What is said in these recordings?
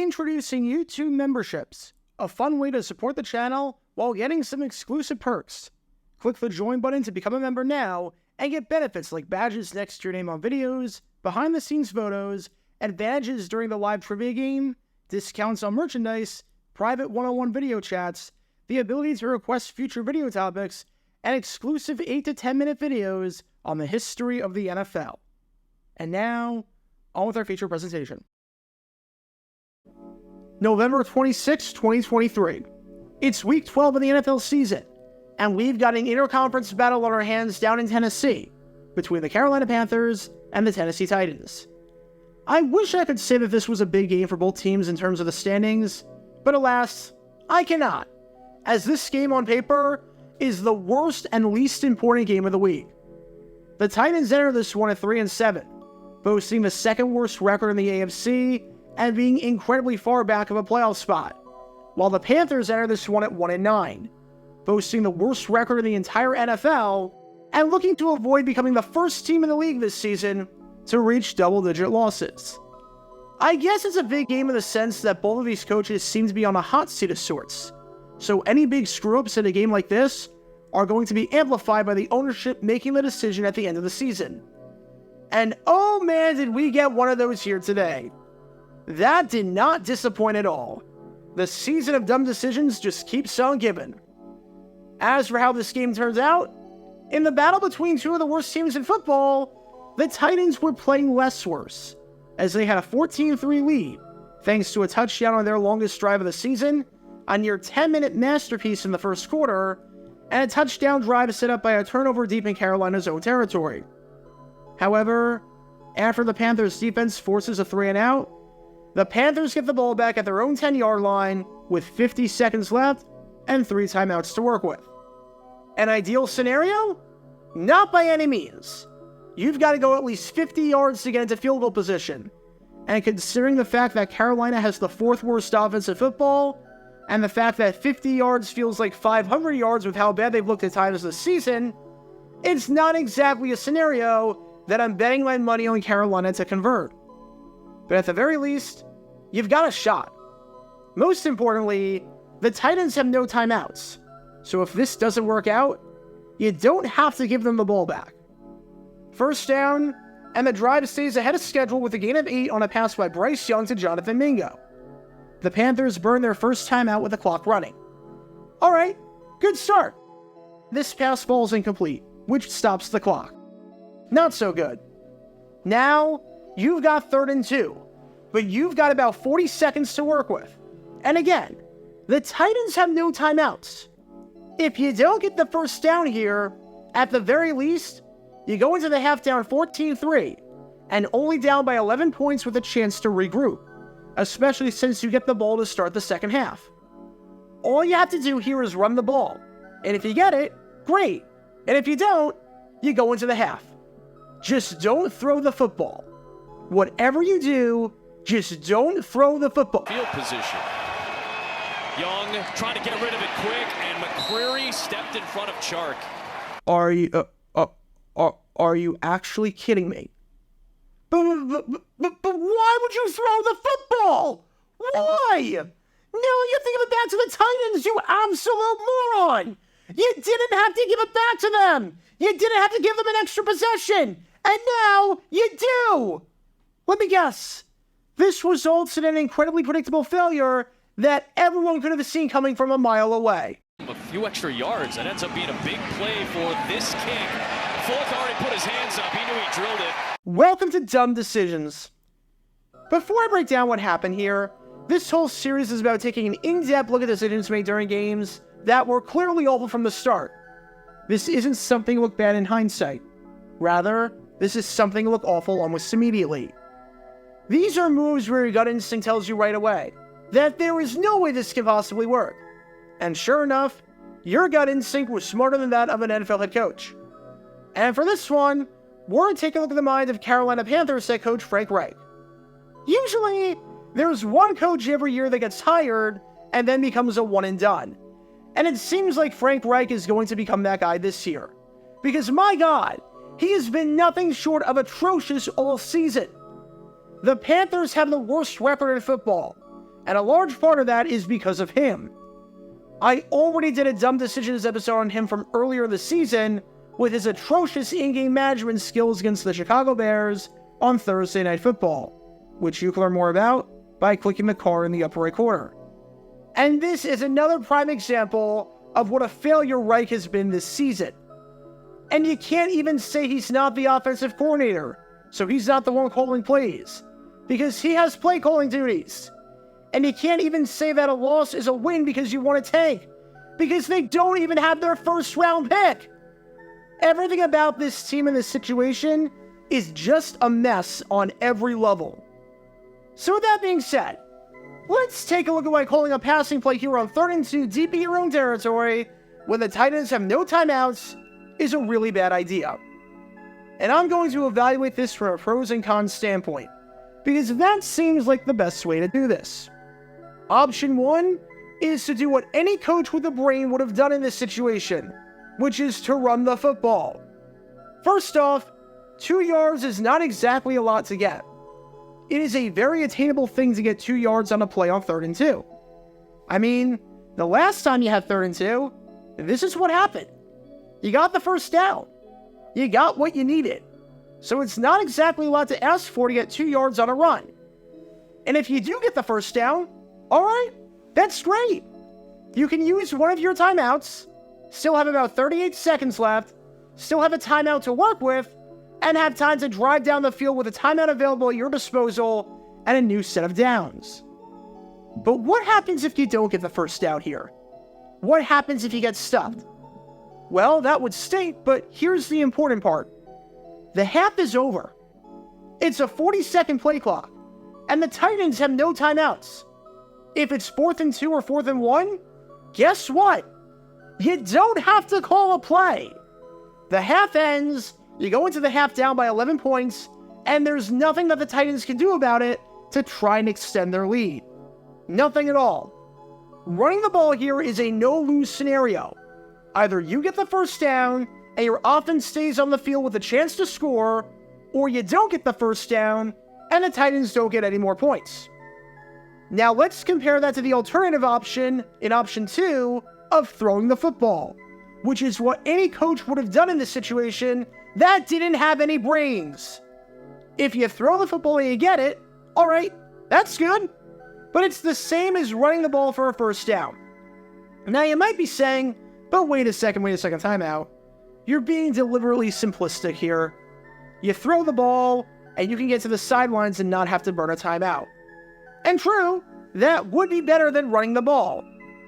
Introducing YouTube memberships, a fun way to support the channel while getting some exclusive perks. Click the join button to become a member now and get benefits like badges next to your name on videos, behind-the-scenes photos, advantages during the live trivia game, discounts on merchandise, private one-on-one video chats, the ability to request future video topics, and exclusive 8 to 10 minute videos on the history of the NFL. And now, on with our feature presentation. November 26, 2023. It's Week 12 of the NFL season, and we've got an interconference battle on our hands down in Tennessee between the Carolina Panthers and the Tennessee Titans. I wish I could say that this was a big game for both teams in terms of the standings, but alas, I cannot, as this game on paper is the worst and least important game of the week. The Titans enter this one at 3-7, boasting the second worst record in the AFC and being incredibly far back of a playoff spot, while the Panthers enter this one at 1-9, boasting the worst record in the entire NFL and looking to avoid becoming the first team in the league this season to reach double-digit losses. I guess it's a big game in the sense that both of these coaches seem to be on a hot seat of sorts, so any big screw-ups in a game like this are going to be amplified by the ownership making the decision at the end of the season. And oh man, did we get one of those here today. That did not disappoint at all. The season of dumb decisions just keeps on giving. As for how this game turns out, in the battle between two of the worst teams in football, the Titans were playing less worse, as they had a 14-3 lead, thanks to a touchdown on their longest drive of the season, a near 10-minute masterpiece in the first quarter, and a touchdown drive set up by a turnover deep in Carolina's own territory. However, after the Panthers' defense forces a 3-and-out, the Panthers get the ball back at their own 10-yard line with 50 seconds left and 3 timeouts to work with. An ideal scenario? Not by any means. You've got to go at least 50 yards to get into field goal position, and considering the fact that Carolina has the 4th worst offense in football, and the fact that 50 yards feels like 500 yards with how bad they've looked at times this season, it's not exactly a scenario that I'm betting my money on Carolina to convert. But at the very least, you've got a shot. Most importantly, the Titans have no timeouts, so if this doesn't work out, you don't have to give them the ball back. First down, and the drive stays ahead of schedule with a gain of 8 on a pass by Bryce Young to Jonathan Mingo. The Panthers burn their first timeout with the clock running. Alright, good start. This pass falls incomplete, which stops the clock. Not so good. Now, you've got 3rd and 2, but you've got about 40 seconds to work with. And again, the Titans have no timeouts. If you don't get the first down here, at the very least, you go into the half down 14-3, and only down by 11 points with a chance to regroup, especially since you get the ball to start the second half. All you have to do here is run the ball, and if you get it, great, and if you don't, you go into the half. Just don't throw the football. Whatever you do, just don't throw the football. Field position. Young trying to get rid of it quick, and McCreary stepped in front of Chark. Are you actually kidding me? But why would you throw the football? Why? No, you have to give it back to the Titans, you absolute moron! You didn't have to give it back to them! You didn't have to give them an extra possession! And now, you do! Let me guess. This results in an incredibly predictable failure that everyone could have seen coming from a mile away. A few extra yards. That ends up being a big play for this kick. Fulk already put his hands up. He knew he drilled it. Welcome to Dumb Decisions. Before I break down what happened here, this whole series is about taking an in-depth look at decisions made during games that were clearly awful from the start. This isn't something to look bad in hindsight. Rather, this is something to look awful almost immediately. These are moves where your gut instinct tells you right away that there is no way this can possibly work. And sure enough, your gut instinct was smarter than that of an NFL head coach. And for this one, we're going to take a look at the mind of Carolina Panthers head coach Frank Reich. Usually, there's one coach every year that gets hired and then becomes a one and done. And it seems like Frank Reich is going to become that guy this year. Because my God, he has been nothing short of atrocious all season. The Panthers have the worst record in football, And a large part of that is because of him. I already did a dumb decisions episode on him from earlier this season with his atrocious in-game management skills against the Chicago Bears on Thursday Night Football, which you can learn more about by clicking the card in the upper right corner. And this is another prime example of what a failure Reich has been this season. And you can't even say he's not the offensive coordinator, so he's not the one calling plays, because he has play calling duties. And you can't even say that a loss is a win because you want to tank, because they don't even have their first round pick. Everything about this team in this situation is just a mess on every level. So with that being said, let's take a look at why calling a passing play here on 3rd and 2 deep in your own territory when the Titans have no timeouts is a really bad idea. And I'm going to evaluate this from a pros and cons standpoint, because that seems like the best way to do this. Option 1 is to do what any coach with a brain would have done in this situation, which is to run the football. First off, 2 yards is not exactly a lot to get. It is a very attainable thing to get 2 yards on a play on 3rd and 2. I mean, the last time you had 3rd and 2, this is what happened. You got the first down. You got what you needed. So it's not exactly a lot to ask for to get 2 yards on a run. And if you do get the first down, alright, that's great. You can use one of your timeouts, still have about 38 seconds left, still have a timeout to work with, and have time to drive down the field with a timeout available at your disposal and a new set of downs. But what happens if you don't get the first down here? What happens if you get stuffed? Well, that would stink, but here's the important part. The half is over. It's a 40-second play clock, and the Titans have no timeouts. If it's 4th and 2 or 4th and 1, guess what? You don't have to call a play. The half ends, you go into the half down by 11 points, and there's nothing that the Titans can do about it to try and extend their lead. Nothing at all. Running the ball here is a no-lose scenario. Either you get the first down, and your offense stays on the field with a chance to score, or you don't get the first down, and the Titans don't get any more points. Now let's compare that to the alternative option, in option 2, of throwing the football, which is what any coach would have done in this situation that didn't have any brains. If you throw the football and you get it, alright, that's good, but it's the same as running the ball for a first down. Now you might be saying, but wait a second, timeout. You're being deliberately simplistic here. You throw the ball, and you can get to the sidelines and not have to burn a timeout. And true, that would be better than running the ball,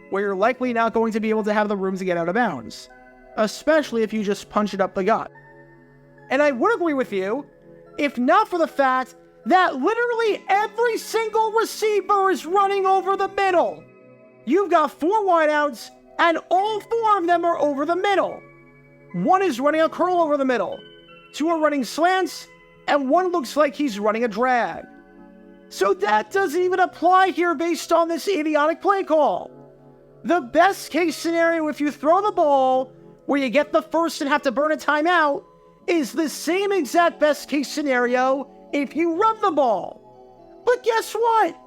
where you're likely not going to be able to have the room to get out of bounds, especially if you just punch it up the gut. And I would agree with you, if not for the fact that literally every single receiver is running over the middle. You've got 4 wideouts, and all 4 of them are over the middle. 1 is running a curl over the middle, 2 are running slants, and 1 looks like he's running a drag. So that doesn't even apply here based on this idiotic play call. The best case scenario if you throw the ball, where you get the first and have to burn a timeout, is the same exact best case scenario if you run the ball. But guess what?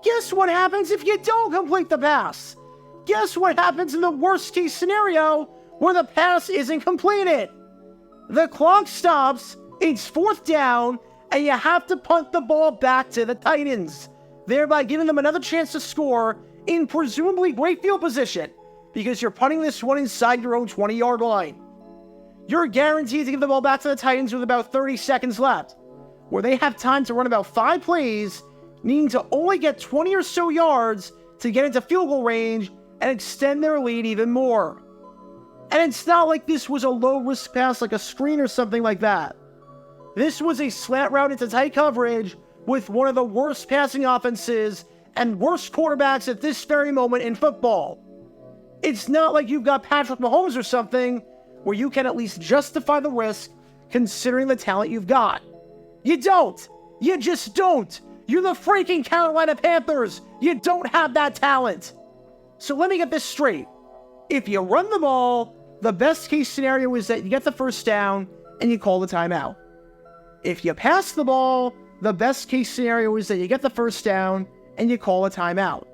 Guess what happens if you don't complete the pass? Guess what happens in the worst case scenario where the pass isn't completed? The clock stops, it's 4th down, and you have to punt the ball back to the Titans, thereby giving them another chance to score in presumably great field position, because you're punting this one inside your own 20-yard line. You're guaranteed to give the ball back to the Titans with about 30 seconds left, where they have time to run about 5 plays, needing to only get 20 or so yards to get into field goal range and extend their lead even more. And it's not like this was a low-risk pass like a screen or something like that. This was a slant route into tight coverage with one of the worst passing offenses and worst quarterbacks at this very moment in football. It's not like you've got Patrick Mahomes or something where you can at least justify the risk considering the talent you've got. You don't. You just don't. You're the freaking Carolina Panthers. You don't have that talent. So let me get this straight. If you run the ball, the best case scenario is that you get the first down and you call the timeout. If you pass the ball, the best case scenario is that you get the first down and you call a timeout.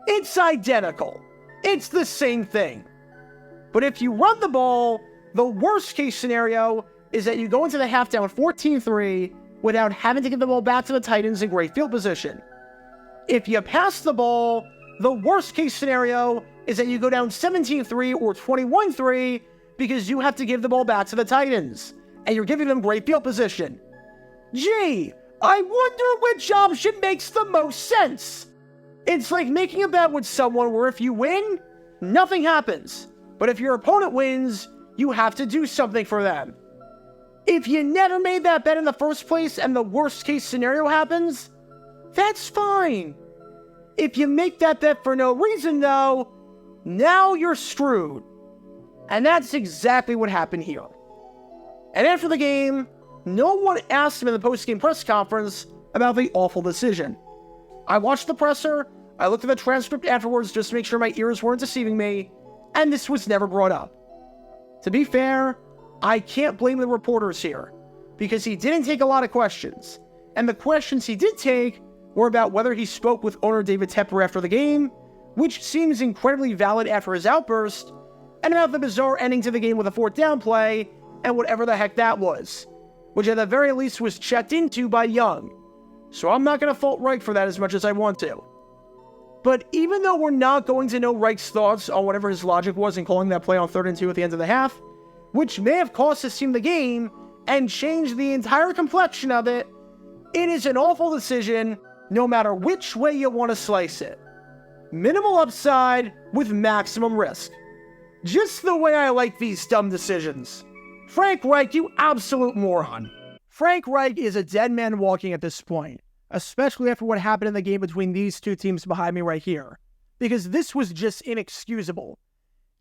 It's identical. It's the same thing. But if you run the ball, the worst case scenario is that you go into the half down 14-3 without having to get the ball back to the Titans in great field position. If you pass the ball, the worst case scenario is that you go down 17-3 or 21-3 because you have to give the ball back to the Titans, and you're giving them great field position. Gee, I wonder which option makes the most sense. It's like making a bet with someone where if you win, nothing happens. But if your opponent wins, you have to do something for them. If you never made that bet in the first place and the worst case scenario happens, that's fine. If you make that bet for no reason though, now you're screwed. And that's exactly what happened here. And after the game, no one asked him in the post-game press conference about the awful decision. I watched the presser, I looked at the transcript afterwards just to make sure my ears weren't deceiving me, and this was never brought up. To be fair, I can't blame the reporters here, because he didn't take a lot of questions, and the questions he did take were about whether he spoke with owner David Tepper after the game, which seems incredibly valid after his outburst, and about the bizarre ending to the game with a fourth down play, and whatever the heck that was, which at the very least was checked into by Young. So I'm not going to fault Reich for that as much as I want to. But even though we're not going to know Reich's thoughts on whatever his logic was in calling that play on 3rd and 2 at the end of the half, which may have cost his team the game and changed the entire complexion of it, it is an awful decision no matter which way you want to slice it. Minimal upside with maximum risk. Just the way I like these dumb decisions. Frank Reich, you absolute moron. Frank Reich is a dead man walking at this point, especially after what happened in the game between these two teams behind me right here, because this was just inexcusable.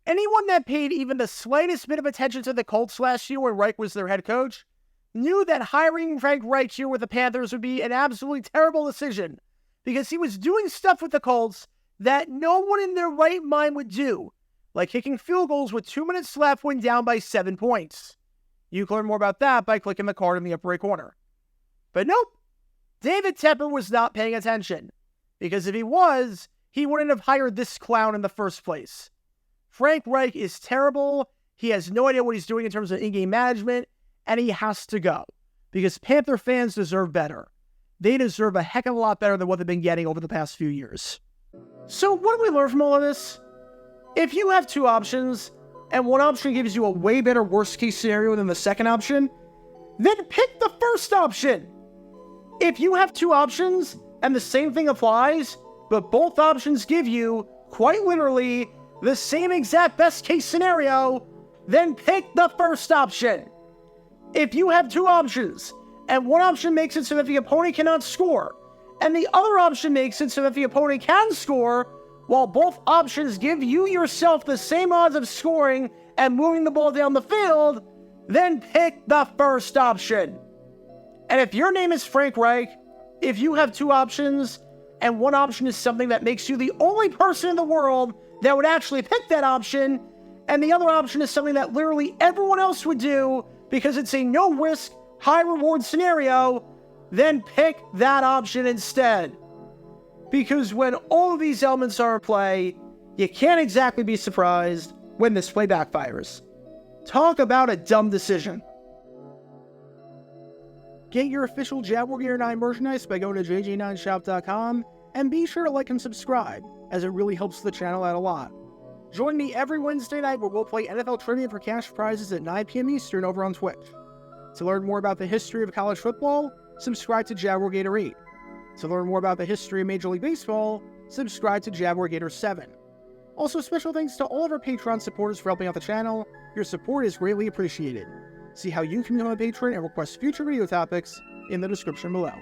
Anyone that paid even the slightest bit of attention to the Colts last year when Reich was their head coach knew that hiring Frank Reich here with the Panthers would be an absolutely terrible decision, because he was doing stuff with the Colts that no one in their right mind would do, like kicking field goals with 2 minutes left when down by 7 points. You can learn more about that by clicking the card in the upper right corner. But nope, David Tepper was not paying attention, because if he was, he wouldn't have hired this clown in the first place. Frank Reich is terrible, he has no idea what he's doing in terms of in-game management, and he has to go, because Panther fans deserve better. They deserve a heck of a lot better than what they've been getting over the past few years. So what do we learn from all of this? If you have two options, and one option gives you a way better worst-case scenario than the second option, then pick the first option. If you have two options, and the same thing applies, but both options give you, quite literally, the same exact best-case scenario, then pick the first option. If you have two options, and one option makes it so that the opponent cannot score, and the other option makes it so that the opponent can score, while both options give you yourself the same odds of scoring and moving the ball down the field, then pick the first option. And if your name is Frank Reich, if you have two options, and one option is something that makes you the only person in the world that would actually pick that option, and the other option is something that literally everyone else would do because it's a no-risk, high-reward scenario, then pick that option instead. Because when all of these elements are in play, you can't exactly be surprised when this play backfires. Talk about a dumb decision. Get your official Jaguar Gear 9 merchandise by going to jj9shop.com, and be sure to like and subscribe, as it really helps the channel out a lot. Join me every Wednesday night where we'll play NFL Trivia for cash prizes at 9 p.m. Eastern over on Twitch. To learn more about the history of college football, subscribe to Jaguar Gator 8. To learn more about the history of Major League Baseball, subscribe to Jaguar Gator 7. Also, special thanks to all of our Patreon supporters for helping out the channel. Your support is greatly appreciated. See how you can become a patron and request future video topics in the description below.